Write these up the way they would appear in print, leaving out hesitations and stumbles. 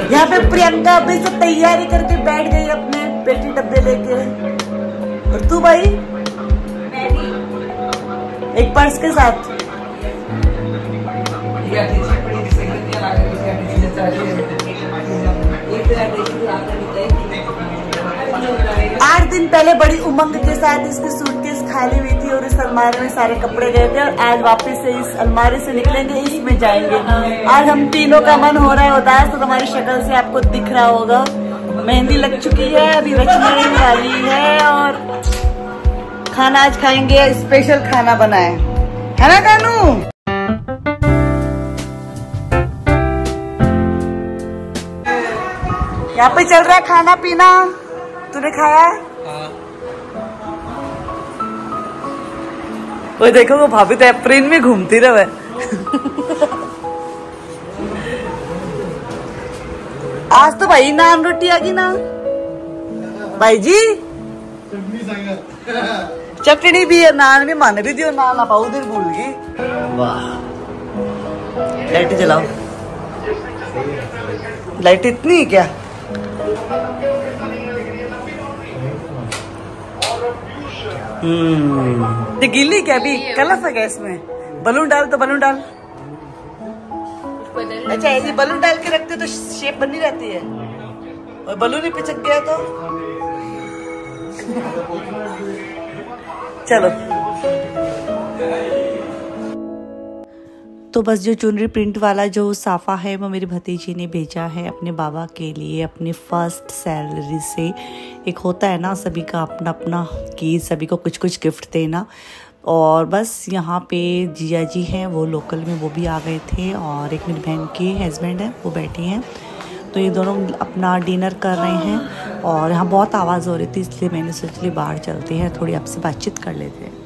यहाँ पे प्रियंका अभी से तैयारी करके बैठ गई अपने पेटी डब्बे लेके। और तू भाई? एक पर्स के साथ। 8 दिन पहले बड़ी उमंग के साथ इसकी सूटकेस खाली हुई थी और इस अलमारी में सारे कपड़े गए थे, और आज वापस से इस अलमारी से निकलेंगे, इसमें जाएंगे। आज हम तीनों का मन हो रहा है उदास, तो हमारी शक्ल से आपको दिख रहा होगा। मेहंदी लग चुकी है, अभी रचने वाली है, और खाना आज खाएंगे, स्पेशल खाना बनाए है ना कानू? यहाँ पे चल रहा है खाना पीना, तूने खाया? वो देखो वो भाभी तो अप्रैल में घूमती रहे। आज तो भाई नान रोटी आ गई ना भाई जी, चटनी भी है, नान भी मान भी दियो, नान आप उधर भूल गई। वाह, लाइट जलाओ, लाइट इतनी क्या? गिल्ली क्या भी कलर था गैस में? बलून डाल तो बलून डाल। अच्छा ऐसे बलून डाल के रखते तो शेप बनी रहती है, और बलून ही पिचक गया तो चलो। तो बस जो चुनरी प्रिंट वाला जो साफा है वो मेरी भतीजी ने भेजा है अपने बाबा के लिए, अपनी फर्स्ट सैलरी से। एक होता है ना सभी का अपना अपना कि सभी को कुछ कुछ गिफ्ट देना, और बस यहाँ पे जिया जी हैं वो लोकल में, वो भी आ गए थे, और एक मेरी बहन के हस्बैंड है वो बैठे हैं, तो ये दोनों अपना डिनर कर रहे हैं। और यहाँ बहुत आवाज़ हो रही थी, इसलिए मैंने सोचा बाहर चलते हैं, थोड़ी आपसे बातचीत कर लेते हैं।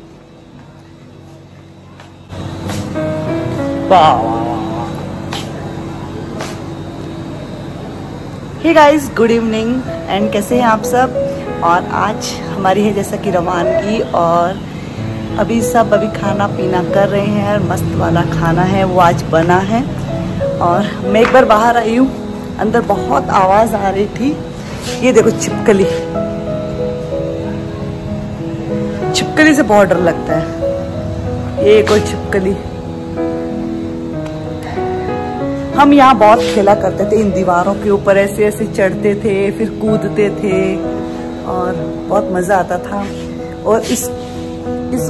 Hey guys, good evening and कैसे हैं आप सब। और आज हमारी है जैसा कि रवानगी, और अभी सब खाना पीना कर रहे हैं, मस्त वाला खाना है वो आज बना है। और मैं एक बार बाहर आई हूँ, अंदर बहुत आवाज़ आ रही थी। ये देखो छिपकली, छिपकली से बहुत डर लगता है। ये कोई छिपकली, हम यहाँ बहुत खेला करते थे, इन दीवारों के ऊपर ऐसे ऐसे चढ़ते थे, फिर कूदते थे, और बहुत मजा आता था। और इस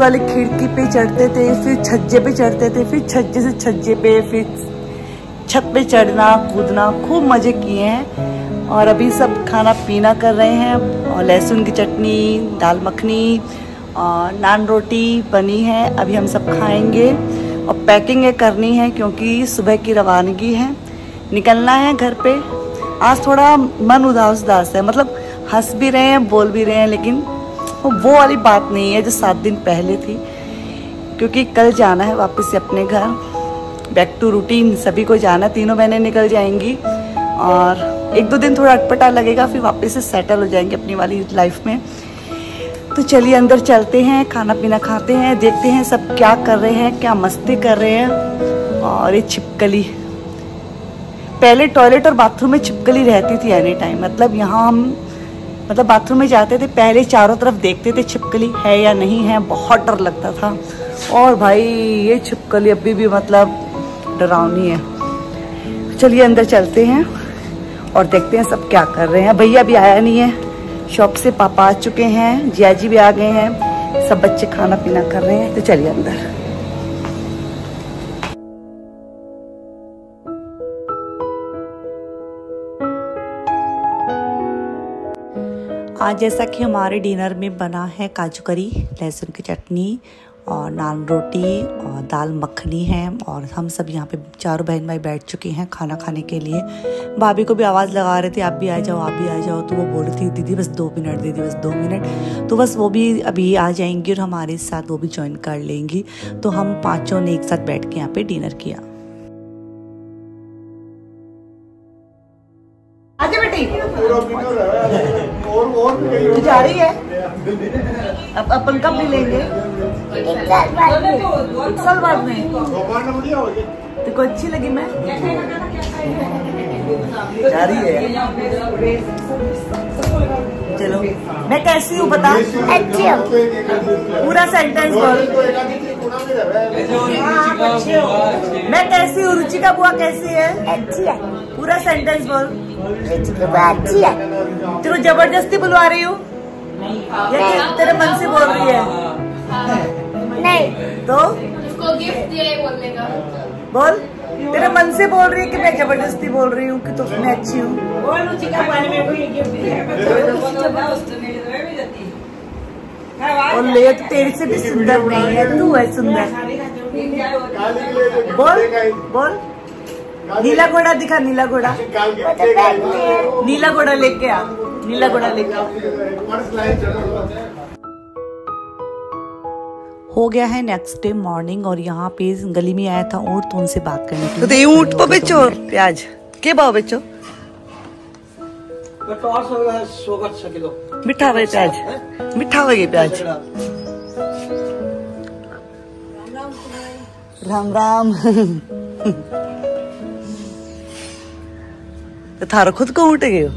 वाली खिड़की पे चढ़ते थे, फिर छज्जे पे चढ़ते थे, फिर छज्जे से छज्जे पे, फिर छत पे चढ़ना कूदना, खूब मजे किए हैं। और अभी सब खाना पीना कर रहे हैं, और लहसुन की चटनी, दाल मखनी और नान रोटी बनी है, अभी हम सब खाएंगे। और पैकिंग करनी है क्योंकि सुबह की रवानगी है, निकलना है घर पे। आज थोड़ा मन उदास है, मतलब हंस भी रहे हैं, बोल भी रहे हैं, लेकिन वो वाली बात नहीं है जो 7 दिन पहले थी, क्योंकि कल जाना है वापस से अपने घर, बैक टू रूटीन। सभी को जाना, तीनों बहनें निकल जाएंगी, और 1-2 दिन थोड़ा अटपटा लगेगा, फिर वापस से सेटल हो जाएंगे अपनी वाली लाइफ में। तो चलिए अंदर चलते हैं, खाना पीना खाते हैं, देखते हैं सब क्या कर रहे हैं, क्या मस्ती कर रहे हैं। और ये छिपकली, पहले टॉयलेट और बाथरूम में छिपकली रहती थी एनी टाइम, मतलब यहाँ हम बाथरूम में जाते थे, पहले चारों तरफ देखते थे छिपकली है या नहीं है, बहुत डर लगता था। और भाई ये छिपकली अभी भी मतलब डरावनी है। चलिए अंदर चलते हैं और देखते हैं सब क्या कर रहे हैं। भैया भी आया नहीं है शॉप से, पापा आ चुके हैं, जिया जी भी आ गए हैं, सब बच्चे खाना पीना कर रहे हैं। तो चलिए अंदर। आज जैसा कि हमारे डिनर में बना है काजू करी, लहसुन की चटनी और नान रोटी और दाल मखनी है, और हम सब यहाँ पे चारों बहन भाई बैठ चुके हैं खाना खाने के लिए। भाभी को भी आवाज़ लगा रहे थे आप भी आ जाओ, आप भी आ जाओ, तो वो बोल रही थी दीदी बस 2 मिनट, दीदी बस 2 मिनट। तो बस वो भी अभी आ जाएंगी और हमारे साथ वो भी ज्वाइन कर लेंगी। तो हम पाँचों ने एक साथ बैठ के यहाँ पे डिनर किया। आजा बेटी, तू जा रही है, अब अपन कब मिलेंगे? एक साल बाद में तो को अच्छी लगी। मैं जा रही है। चलो मैं कैसी हूँ बता। अच्छी हो। पूरा सेंटेंस बोल। मैं कैसी हूँ? रुचिका बुआ कैसी है? अच्छी है। पूरा सेंटेंस बोल। रुचिका बुआ अच्छी है। तेरे जबरदस्ती बुलवा रही हूँ या तेरे मन से बोल रही है? नहीं तो उसको गिफ्ट दिया बोलने का बोल। तेरे मन से बोल रही है कि मैं जबरदस्ती बोल रही हूँ कि तुम मैं अच्छी हूँ? और ले तो तेरे से भी सुंदर नहीं है, तू है सुंदर। बोल बोल। नीला घोड़ा दिखा। नीला घोड़ा। नीला घोड़ा लेके आ। नीला घोड़ा लेके आ। हो गया है नेक्स्ट डे मॉर्निंग और यहाँ पे गली में आया था ऊँट, तो उनसे बात करने के लिए। तो ऊँट पर बेचो प्याज के भाव बेचो? मीठा हुए प्याज। मीठा हुए प्याज। राम राम। तो थारा खुद को ऊँट गए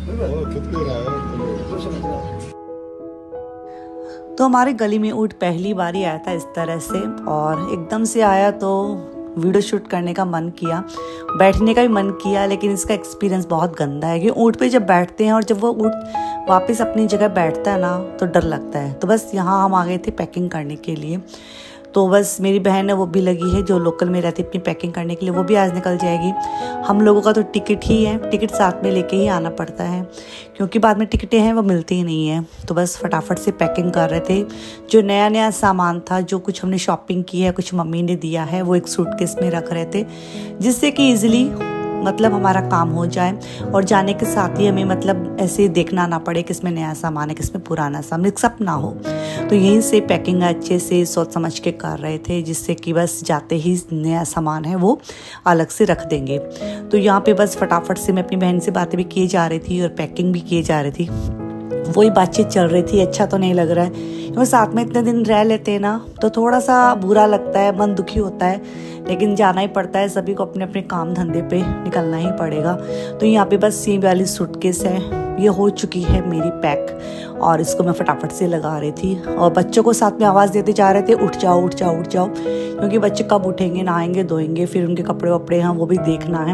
तो हमारे गली में ऊँट पहली बार ही आया था इस तरह से, और एकदम से आया तो वीडियो शूट करने का मन किया, बैठने का भी मन किया, लेकिन इसका एक्सपीरियंस बहुत गंदा है कि ऊँट पे जब बैठते हैं और जब वो ऊँट वापस अपनी जगह बैठता है ना तो डर लगता है। तो बस यहाँ हम आ गए थे पैकिंग करने के लिए। तो बस मेरी बहन है वो भी लगी है जो लोकल में रहती है अपनी पैकिंग करने के लिए, वो भी आज निकल जाएगी। हम लोगों का तो टिकट ही है, टिकट साथ में लेके ही आना पड़ता है क्योंकि बाद में टिकटें हैं वो मिलती ही नहीं है। तो बस फटाफट से पैकिंग कर रहे थे। जो नया नया सामान था, जो कुछ हमने शॉपिंग की है, कुछ मम्मी ने दिया है, वो एक सूटकेस में रख रहे थे जिससे कि ईजिली मतलब हमारा काम हो जाए और जाने के साथ ही हमें मतलब ऐसे देखना ना पड़े किसमें नया सामान है किसमें पुराना सामान, मिक्सअप ना हो। तो यहीं से पैकिंग अच्छे से सोच समझ के कर रहे थे जिससे कि बस जाते ही नया सामान है वो अलग से रख देंगे। तो यहाँ पे बस फटाफट से मैं अपनी बहन से बातें भी किए जा रही थी और पैकिंग भी किए जा रही थी। वही बातचीत चल रही थी। अच्छा तो नहीं लग रहा है क्योंकि साथ में इतने दिन रह लेते हैं ना तो थोड़ा सा बुरा लगता है, मन दुखी होता है, लेकिन जाना ही पड़ता है, सभी को अपने अपने काम धंधे पे निकलना ही पड़ेगा। तो यहाँ पे बस ये वाली सूटकेस है, ये हो चुकी है मेरी पैक और इसको मैं फटाफट से लगा रही थी और बच्चों को साथ में आवाज़ देते जा रहे थे उठ जाओ उठ जाओ उठ जाओ, क्योंकि बच्चे कब उठेंगे, नहाएंगे धोएंगे, फिर उनके कपड़े वपड़े हैं वो भी देखना है।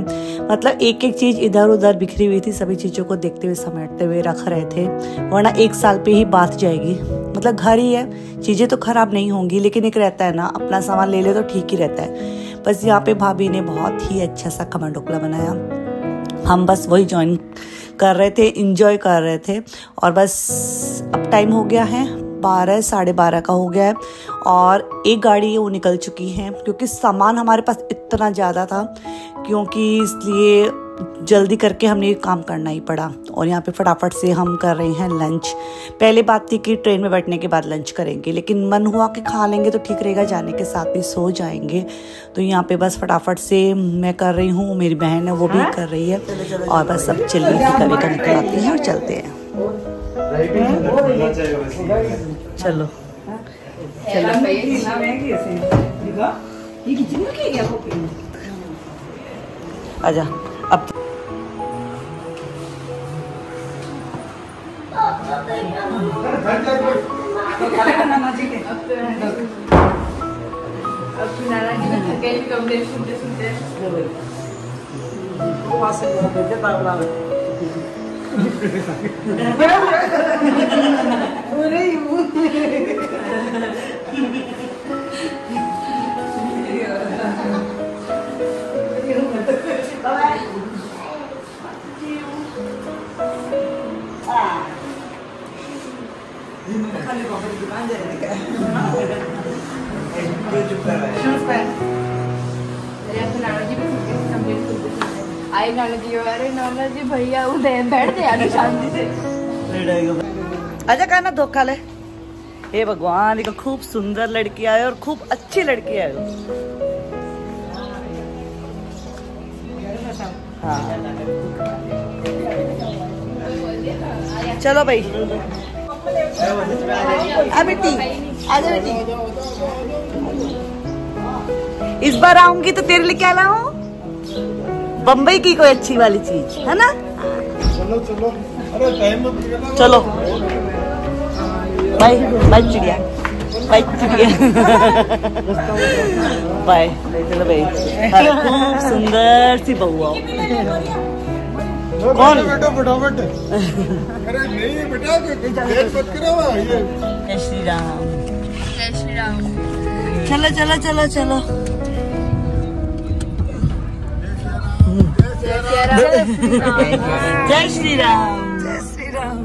मतलब एक एक चीज़ इधर उधर बिखरी हुई थी, सभी चीज़ों को देखते हुए समेटते हुए रख रहे थे, वरना एक साल पे ही बात जाएगी। मतलब घर ही है, चीज़ें तो ख़राब नहीं होंगी, लेकिन एक रहता है ना अपना सामान ले ले तो ठीक ही रहता है। बस यहाँ पे भाभी ने बहुत ही अच्छा सा खमन ढोकला बनाया, हम बस वही ज्वाइन कर रहे थे, इंजॉय कर रहे थे। और बस अब टाइम हो गया है 12 साढ़े 12 का हो गया है और एक गाड़ी वो निकल चुकी है क्योंकि सामान हमारे पास इतना ज़्यादा था, क्योंकि इसलिए जल्दी करके हमने ये काम करना ही पड़ा। और यहाँ पे फटाफट से हम कर रहे हैं लंच। पहले बात थी कि ट्रेन में बैठने के बाद लंच करेंगे, लेकिन मन हुआ कि खा लेंगे तो ठीक रहेगा, जाने के साथ भी सो जाएंगे। तो यहाँ पे बस फटाफट से मैं कर रही हूँ, मेरी बहन है वो भी कर रही है और बस सब चलिए कभी का निकल आते हैं और चलते हैं। चलो आजा अब आई नाना जी, अरे नाना जी भैया उधर बैठ जाए शांति से। आजा कहना धोखा ले। हे भगवान, एक खूब सुंदर लड़की आए और खूब अच्छी लड़की आए। हाँ चलो भाई, आ बेटी आजा बेटी। इस बार आऊंगी तो तेरे लिए क्या लाऊं? बम्बई की कोई अच्छी वाली चीज, है ना? चलो चलो, अरे टाइम मत लगना। चलो बाय बाय चिड़िया, बाय चिड़िया, बाय। चलो भाई, खूब सुंदर सी बउआ। कौन? बेटा फटाफट। अरे नहीं बेटा, देर मत करो। जय श्री राम। जय श्री राम। चलो चलो चलो चलो। जय श्री राम। जय श्री राम।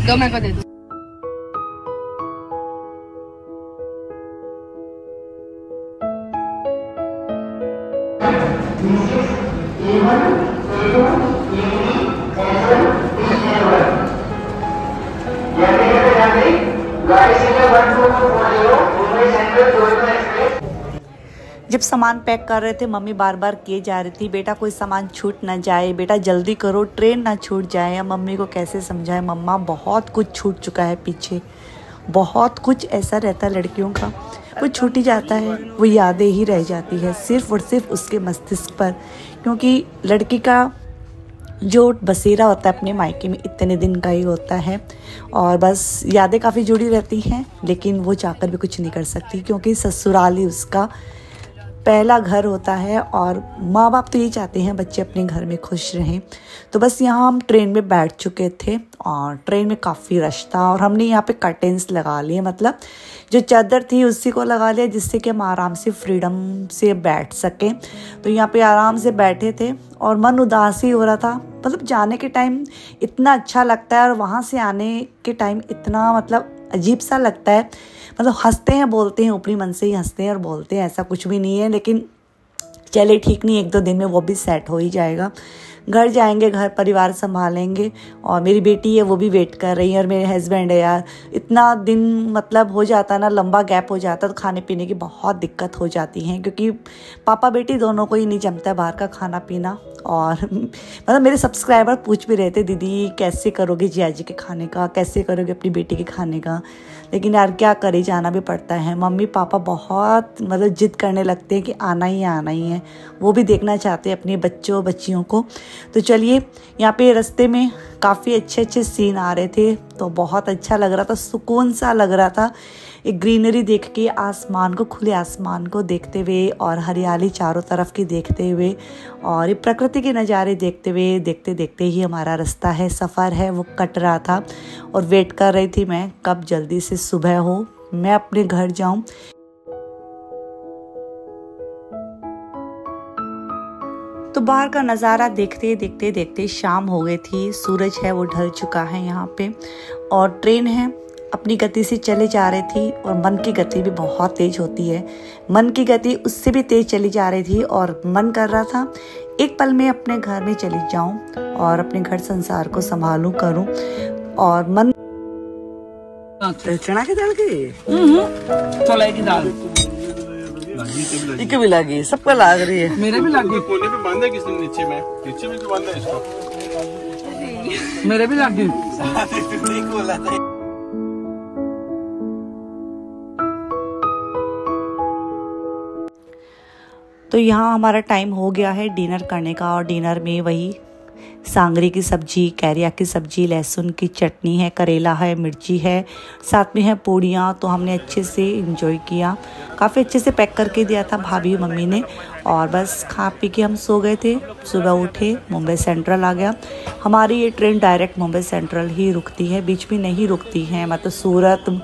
दो मैं को दे दूं। जब सामान पैक कर रहे थे मम्मी बार बार किए जा रही थी, बेटा कोई सामान छूट ना जाए, बेटा जल्दी करो, ट्रेन ना छूट जाए। या मम्मी को कैसे समझाए, मम्मा बहुत कुछ छूट चुका है पीछे, बहुत कुछ ऐसा रहता है लड़कियों का, कुछ छूट ही जाता है, वो यादें ही रह जाती है सिर्फ और सिर्फ उसके मस्तिष्क पर। क्योंकि लड़की का जो बसेरा होता है अपने मायके में इतने दिन का ही होता है, और बस यादें काफ़ी जुड़ी रहती हैं, लेकिन वो जाकर भी कुछ नहीं कर सकती क्योंकि ससुराल ही उसका पहला घर होता है। और माँ बाप तो ये चाहते हैं बच्चे अपने घर में खुश रहें। तो बस यहाँ हम ट्रेन में बैठ चुके थे और ट्रेन में काफ़ी रश था, और हमने यहाँ पे कर्टेन्स लगा लिए, मतलब जो चादर थी उसी को लगा लिया जिससे कि हम आराम से फ्रीडम से बैठ सकें। तो यहाँ पे आराम से बैठे थे और मन उदास ही हो रहा था। मतलब जाने के टाइम इतना अच्छा लगता है और वहाँ से आने के टाइम इतना मतलब अजीब सा लगता है। मतलब हंसते हैं बोलते हैं, ऊपरी मन से ही हंसते हैं और बोलते हैं, ऐसा कुछ भी नहीं है। लेकिन चले ठीक नहीं, 1-2 दिन में वो भी सेट हो ही जाएगा। घर जाएंगे, घर परिवार संभालेंगे, और मेरी बेटी है वो भी वेट कर रही है, और मेरे हस्बैंड है। यार इतना दिन मतलब हो जाता है ना, लंबा गैप हो जाता है तो खाने पीने की बहुत दिक्कत हो जाती है, क्योंकि पापा बेटी दोनों को ही नहीं जमता है बाहर का खाना पीना। और मतलब मेरे सब्सक्राइबर पूछ भी रहे थे, दीदी कैसे करोगे जिया जी के खाने का, कैसे करोगे अपनी बेटी के खाने का। लेकिन यार क्या करे, जाना भी पड़ता है। मम्मी पापा बहुत मतलब जिद करने लगते हैं कि आना ही है, वो भी देखना चाहते हैं अपने बच्चों बच्चियों को। तो चलिए, यहाँ पे रास्ते में काफ़ी अच्छे सीन आ रहे थे, तो बहुत अच्छा लग रहा था, सुकून सा लग रहा था। एक ग्रीनरी देख के, आसमान को, खुले आसमान को देखते हुए, और हरियाली चारों तरफ की देखते हुए, और ये प्रकृति के नज़ारे देखते हुए, देखते देखते ही हमारा रास्ता है, सफ़र है, वो कट रहा था। और वेट कर रही थी मैं कब जल्दी से सुबह हो, मैं अपने घर जाऊं। तो बाहर का नज़ारा देखते देखते देखते शाम हो गई थी, सूरज है वो ढल चुका है यहाँ पे, और ट्रेन है अपनी गति से चले जा रही थी, और मन की गति भी बहुत तेज होती है। मन की गति उससे भी तेज चली जा रही थी, और मन कर रहा था एक पल में अपने घर में चली जाऊं और अपने घर संसार को संभालूं करूं। और मन चना की दाल की छोले की दाल भी लगी, सबको लाग रही है, मेरे भी लगी। कोने पे बांधा किसने? नीचे में क्यों बांधा इसको? मेरे भी लगी। तो यहाँ हमारा टाइम हो गया है डिनर करने का, और डिनर में वही सांगरी की सब्जी, कैरिया की सब्जी, लहसुन की चटनी है, करेला है, मिर्ची है, साथ में है पूड़ियाँ। तो हमने अच्छे से एंजॉय किया, काफ़ी अच्छे से पैक करके दिया था भाभी मम्मी ने, और बस खा पी के हम सो गए थे। सुबह उठे, मुंबई सेंट्रल आ गया। हमारी ये ट्रेन डायरेक्ट मुंबई सेंट्रल ही रुकती है, बीच में नहीं रुकती है, मतलब सूरत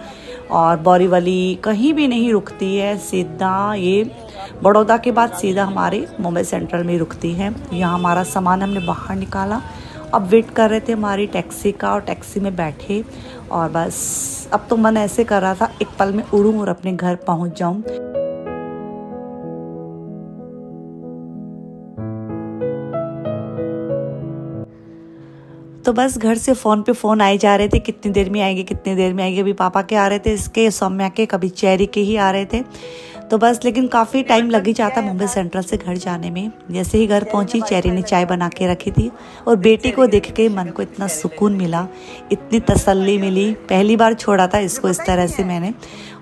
और बोरीवली कहीं भी नहीं रुकती है, सीधा ये बड़ौदा के बाद सीधा हमारे मुंबई सेंट्रल में रुकती है। यहाँ हमारा सामान हमने बाहर निकाला, अब वेट कर रहे थे हमारी टैक्सी का, और टैक्सी में बैठे, और बस अब तो मन ऐसे कर रहा था एक पल में उड़ूं और अपने घर पहुँच जाऊँ। तो बस घर से फ़ोन पे फ़ोन आए जा रहे थे, कितनी देर में आएंगे, कितनी देर में आएंगे। अभी पापा के आ रहे थे, इसके सौम्या के, कभी चेरी के ही आ रहे थे। तो बस लेकिन काफ़ी टाइम लग ही जाता मुंबई सेंट्रल से घर जाने में। जैसे ही घर पहुंची चेरी ने चाय बना के रखी थी और बेटी को देख के मन को इतना सुकून मिला, इतनी तसल्ली मिली। पहली बार छोड़ा था इसको इस तरह से मैंने।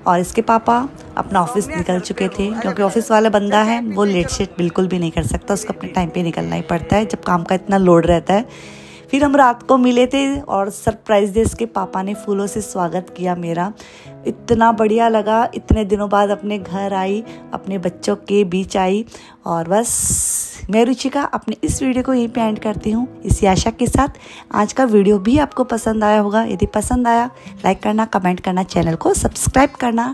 और इसके पापा अपना ऑफिस निकल चुके थे, क्योंकि ऑफिस वाला बंदा है वो लेट शेट बिल्कुल भी नहीं कर सकता, उसको अपने टाइम पे निकलना ही पड़ता है जब काम का इतना लोड रहता है। फिर हम रात को मिले थे और सरप्राइज दे इसके पापा ने फूलों से स्वागत किया मेरा। इतना बढ़िया लगा, इतने दिनों बाद अपने घर आई, अपने बच्चों के बीच आई। और बस मैं रुचिका अपने इस वीडियो को यहीं पे एंड करती हूँ इसी आशा के साथ आज का वीडियो भी आपको पसंद आया होगा। यदि पसंद आया लाइक करना, कमेंट करना, चैनल को सब्सक्राइब करना।